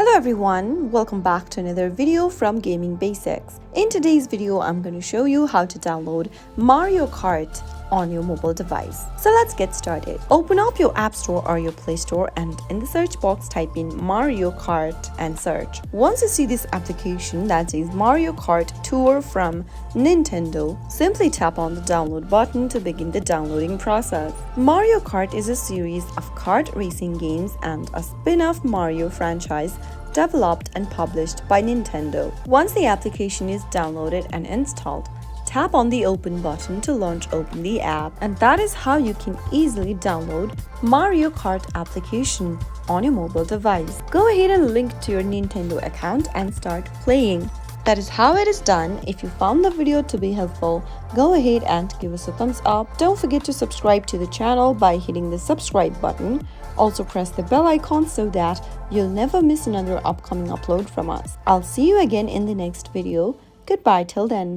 Hello everyone, welcome back to another video from Gaming Basics. In today's video, I'm going to show you how to download Mario Kart on your mobile device. So let's get started. Open up your App Store or your Play Store and in the search box type in Mario Kart and search. Once you see this application that says Mario Kart Tour from Nintendo, simply tap on the download button to begin the downloading process. Mario Kart is a series of kart racing games and a spin-off Mario franchise developed and published by Nintendo. Once the application is downloaded and installed, tap on the open button to open the app, and that is how you can easily download Mario Kart application on your mobile device. Go ahead and link to your Nintendo account and start playing. That is how it is done. If you found the video to be helpful, go ahead and give us a thumbs up. Don't forget to subscribe to the channel by hitting the subscribe button. Also press the bell icon so that you'll never miss another upcoming upload from us. I'll see you again in the next video. Goodbye till then.